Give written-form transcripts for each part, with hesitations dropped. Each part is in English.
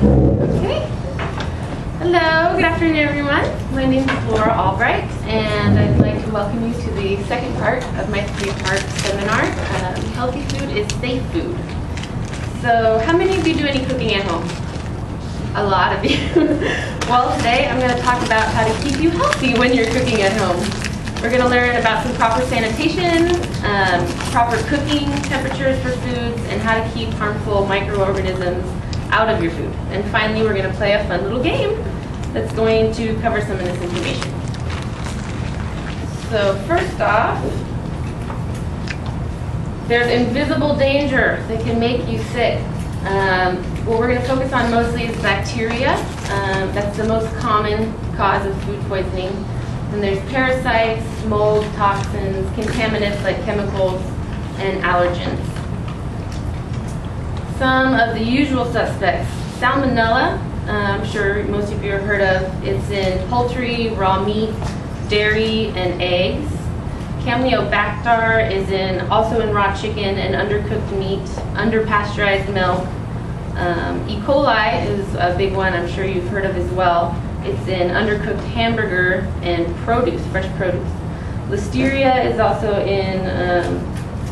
Okay. Hello, good afternoon everyone. My name is Laura Albright and I'd like to welcome you to the second part of my three-part seminar, Healthy Food is Safe Food. So how many of you do any cooking at home? A lot of you. Well, today I'm going to talk about how to keep you healthy when you're cooking at home. We're going to learn about some proper sanitation, proper cooking temperatures for foods, and how to keep harmful microorganisms out of your food. And finally, we're going to play a fun little game that's going to cover some of this information. So first off, there's invisible danger that can make you sick. What we're going to focus on mostly is bacteria. That's the most common cause of food poisoning. And there's parasites, mold, toxins, contaminants like chemicals, and allergens. Some of the usual suspects. Salmonella, I'm sure most of you have heard of. It's in poultry, raw meat, dairy, and eggs. Campylobacter is also in raw chicken and undercooked meat, under-pasteurized milk. E. coli is a big one I'm sure you've heard of as well. It's in undercooked hamburger and produce, fresh produce. Listeria is also in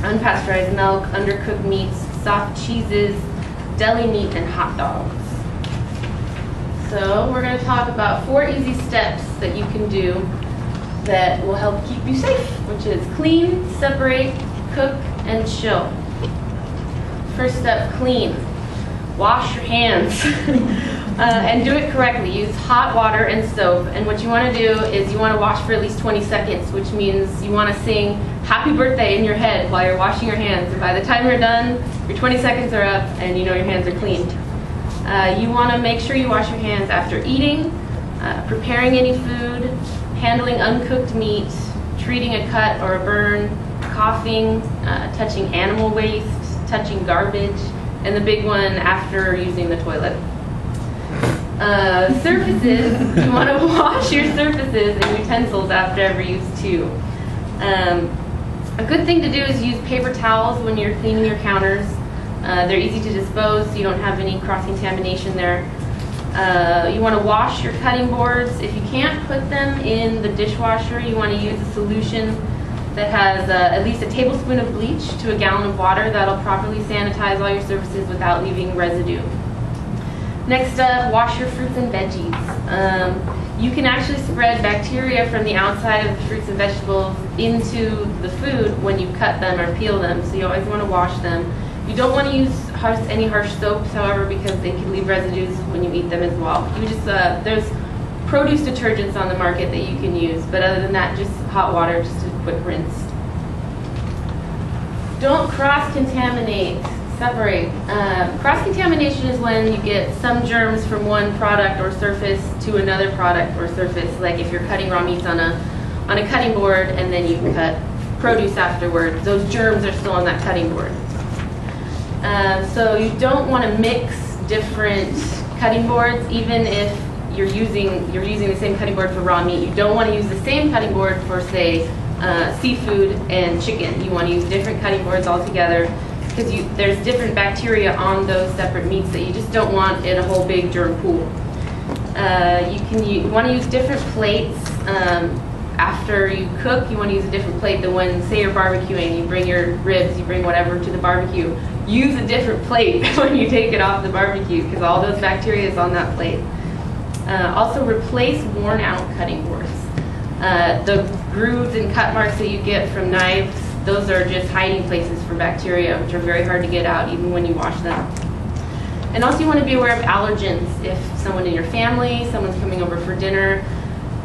unpasteurized milk, undercooked meats, soft cheeses, deli meat, and hot dogs. So we're going to talk about 4 easy steps that you can do that will help keep you safe, which is clean, separate, cook, and chill. First step, clean. Wash your hands and do it correctly. Use hot water and soap, and what you want to do is you want to wash for at least 20 seconds, which means you want to sing happy birthday in your head while you're washing your hands, and by the time you're done, your 20 seconds are up and you know your hands are clean. You want to make sure you wash your hands after eating, preparing any food, handling uncooked meat, treating a cut or a burn, coughing, touching animal waste, touching garbage, and the big one, after using the toilet. Surfaces, you want to wash your surfaces and utensils after every use too. A good thing to do is use paper towels when you're cleaning your counters. They're easy to dispose, so you don't have any cross-contamination there. You want to wash your cutting boards. If you can't put them in the dishwasher, you want to use a solution that has at least a tablespoon of bleach to a gallon of water. That'll properly sanitize all your surfaces without leaving residue. Next up, wash your fruits and veggies. You can actually spread bacteria from the outside of the fruits and vegetables into the food when you cut them or peel them, so you always want to wash them. You don't want to use any harsh soaps, however, because they can leave residues when you eat them as well. There's produce detergents on the market that you can use, but other than that, just hot water, just a quick rinse. Don't cross-contaminate, separate. Cross-contamination is when you get some germs from one product or surface to another product or surface, like if you're cutting raw meats on a cutting board and then you cut produce afterwards, those germs are still on that cutting board. So you don't want to mix different cutting boards, even if you're using the same cutting board for raw meat. You don't want to use the same cutting board for, say, seafood and chicken. You want to use different cutting boards altogether because there's different bacteria on those separate meats that you just don't want in a whole big germ pool. You want to use different plates. After you cook, you want to use a different plate than when, say, you're barbecuing. You bring your ribs, you bring whatever to the barbecue. Use a different plate when you take it off the barbecue because all those bacteria is on that plate. Also, replace worn out cutting boards. The grooves and cut marks that you get from knives, those are just hiding places for bacteria, which are very hard to get out even when you wash them. And also you want to be aware of allergens. If someone in your family, someone's coming over for dinner,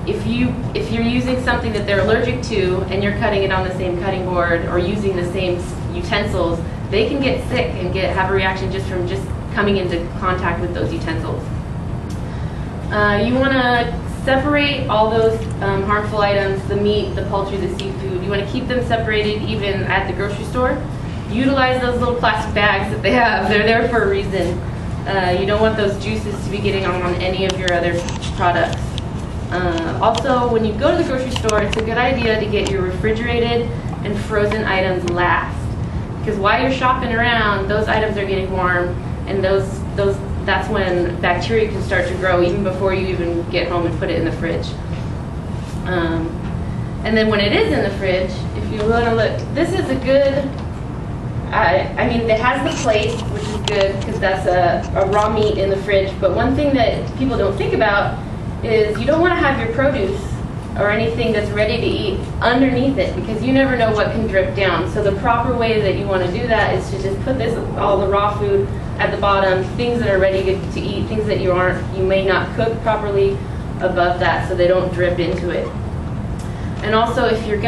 if you're using something that they're allergic to and you're cutting it on the same cutting board or using the same utensils, they can get sick and have a reaction just from coming into contact with those utensils. You want to separate all those harmful items, the meat, the poultry, the seafood. You want to keep them separated even at the grocery store. Utilize those little plastic bags that they have. They're there for a reason. You don't want those juices to be getting on any of your other products. Also, when you go to the grocery store, it's a good idea to get your refrigerated and frozen items last. Because while you're shopping around, those items are getting warm, and those that's when bacteria can start to grow even before you even get home and put it in the fridge. And then when it is in the fridge, if you want to look, this is a good, I mean, it has the plate, which is good because that's a raw meat in the fridge. But one thing that people don't think about is you don't want to have your produce or anything that's ready to eat underneath it, because you never know what can drip down. So the proper way that you want to do that is to just put all the raw food at the bottom, things that are ready to eat, things that you may not cook properly above that so they don't drip into it. And also, if you're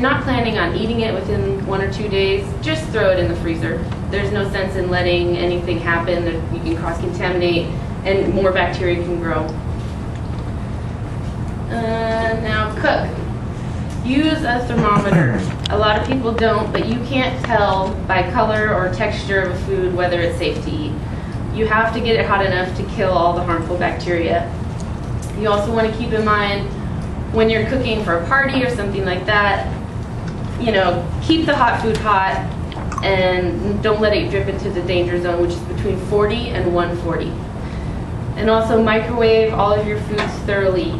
not planning on eating it within 1 or 2 days, just throw it in the freezer. There's no sense in letting anything happen that you can cross-contaminate and more bacteria can grow. Now cook. Use a thermometer. A lot of people don't, but you can't tell by color or texture of a food whether it's safe to eat. You have to get it hot enough to kill all the harmful bacteria. You also want to keep in mind when you're cooking for a party or something like that, you know, keep the hot food hot and don't let it drip into the danger zone, which is between 40 and 140. And also microwave all of your foods thoroughly.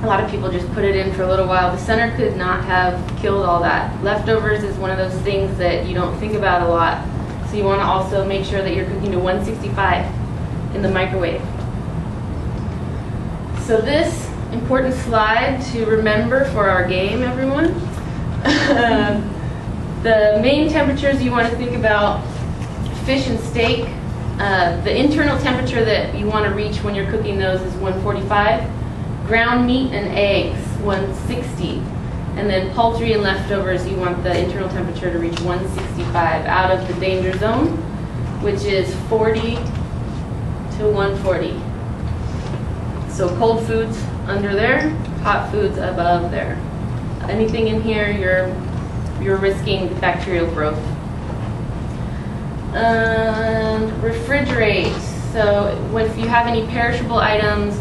A lot of people just put it in for a little while. The center could not have killed all that. Leftovers is one of those things that you don't think about a lot. So you want to also make sure that you're cooking to 165 in the microwave. So this important slide to remember for our game, everyone. The main temperatures you want to think about: fish and steak. The internal temperature that you want to reach when you're cooking those is 145. Ground meat and eggs, 160. And then poultry and leftovers, you want the internal temperature to reach 165 out of the danger zone, which is 40 to 140. So cold foods under there, hot foods above there. Anything in here, you're risking bacterial growth. Refrigerate. So if you have any perishable items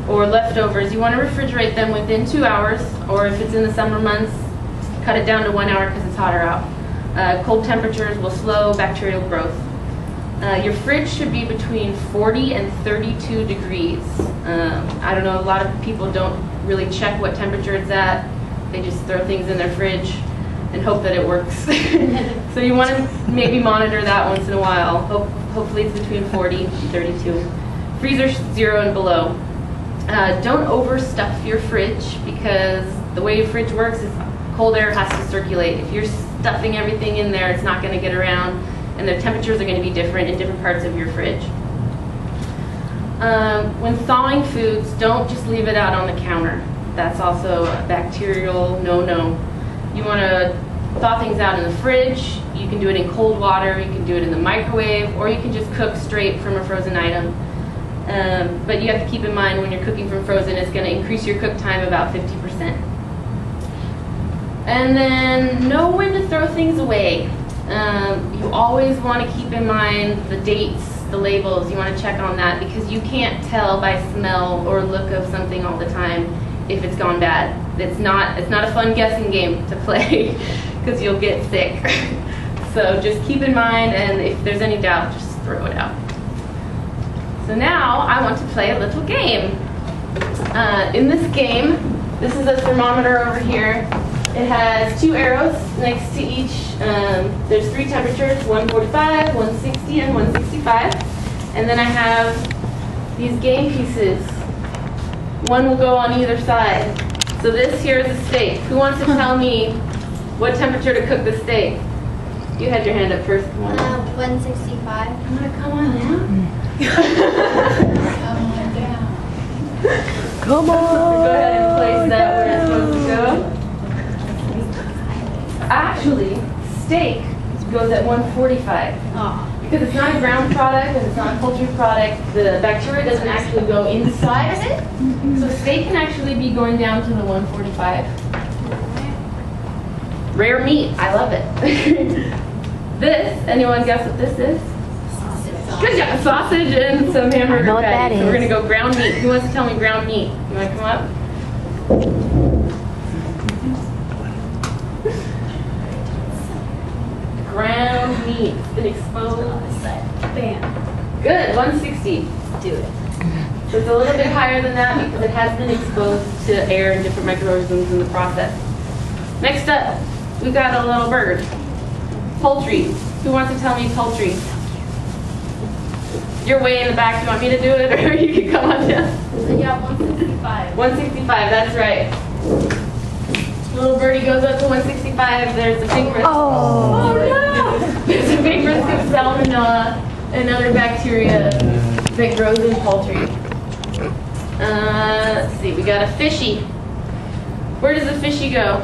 or leftovers, you want to refrigerate them within 2 hours, or if it's in the summer months, cut it down to 1 hour because it's hotter out. Cold temperatures will slow bacterial growth. Your fridge should be between 40 and 32 degrees. I don't know, a lot of people don't really check what temperature it's at. They just throw things in their fridge and hope that it works. So you want to maybe monitor that once in a while. Hopefully it's between 40 and 32. Freezer 0 and below. Don't overstuff your fridge, because the way your fridge works is cold air has to circulate. If you're stuffing everything in there, it's not going to get around, and the temperatures are going to be different in different parts of your fridge. When thawing foods, don't just leave it out on the counter. That's also a bacterial no-no. You want to thaw things out in the fridge. You can do it in cold water, you can do it in the microwave, or you can just cook straight from a frozen item. But you have to keep in mind when you're cooking from frozen, it's going to increase your cook time about 50%. And then know when to throw things away. You always want to keep in mind the dates, the labels. You want to check on that, because you can't tell by smell or look of something all the time if it's gone bad. It's not a fun guessing game to play because you'll get sick. So just keep in mind, and if there's any doubt, just throw it out. So now I want to play a little game. In this game, this is a thermometer over here. It has 2 arrows next to each. There's 3 temperatures, 145, 160, and 165. And then I have these game pieces. One will go on either side. So this here is a steak. Who wants to tell me what temperature to cook the steak? You had your hand up first. Come on. 165. Come on down. Come on. Go ahead and place that where it's supposed to go. Actually, steak goes at 145. Because it's not a ground product and it's not a poultry product, the bacteria doesn't actually go inside of it. So steak can actually be going down to the 145. Rare meat, I love it. This, anyone guess what this is? Good job. Sausage and some hamburger patties. So we're going to go ground meat. Who wants to tell me ground meat? You want to come up? Ground meat. It's been exposed. Bam. Good, 160. Do it. So it's a little bit higher than that because it has been exposed to air and different microorganisms in the process. Next up, we got a little bird. Poultry. Who wants to tell me poultry? You're way in the back. You want me to do it, or you can come on down? Yeah, 165. 165, that's right. Little birdie goes up to 165. There's a big risk. Oh no! There's a big risk of salmonella and other bacteria that grows in poultry. Let's see. We got a fishy. Where does the fishy go?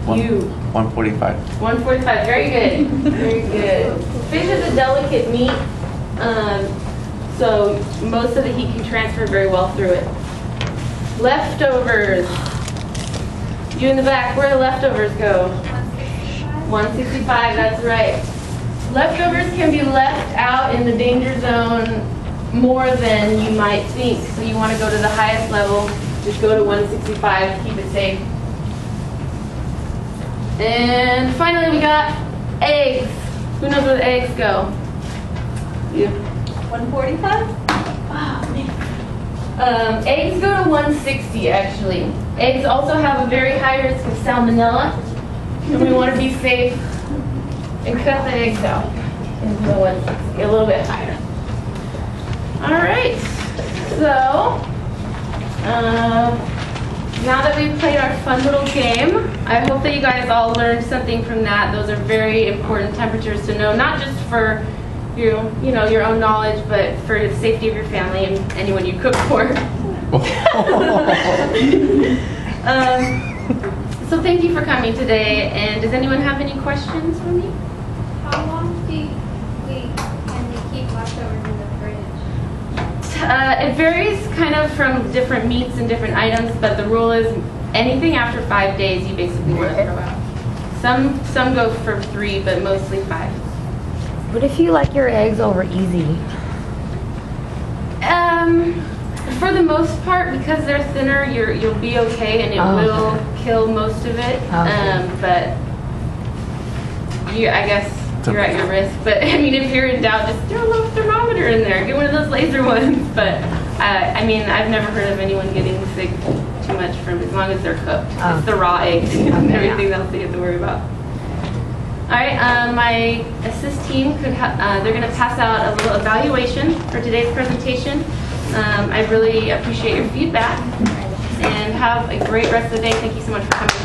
145. 145. Very good. Very good. Fish is a delicate meat, so most of the heat can transfer very well through it. Leftovers. You in the back, where do leftovers go? 165, that's right. Leftovers can be left out in the danger zone more than you might think. So you want to go to the highest level, just go to 165 to keep it safe. And finally we got eggs. Who knows where the eggs go? You. 145? Oh, man. Eggs go to 160 actually. Eggs also have a very high risk of salmonella, and we want to be safe and cut the eggs out into the 160, a little bit higher. All right, so now that we've played our fun little game, I hope that you guys all learned something from that. Those are very important temperatures to know, not just for your own knowledge, but for the safety of your family and anyone you cook for. So thank you for coming today. And does anyone have any questions for me? How long can we keep leftovers in the fridge? It varies kind of from different meats and different items, but the rule is anything after 5 days you basically want to throw out. Some go for 3, but mostly 5. What if you like your eggs over easy? For the most part, because they're thinner, you'll be okay, and it will kill most of it. Okay. But I guess you're at your risk. But I mean, if you're in doubt, just throw a little thermometer in there. Get one of those laser ones. But I mean, I've never heard of anyone getting sick too much from, as long as they're cooked. It's the raw eggs and everything else they have to worry about. All right, my assist team they're going to pass out a little evaluation for today's presentation. I really appreciate your feedback, and have a great rest of the day. Thank you so much for coming.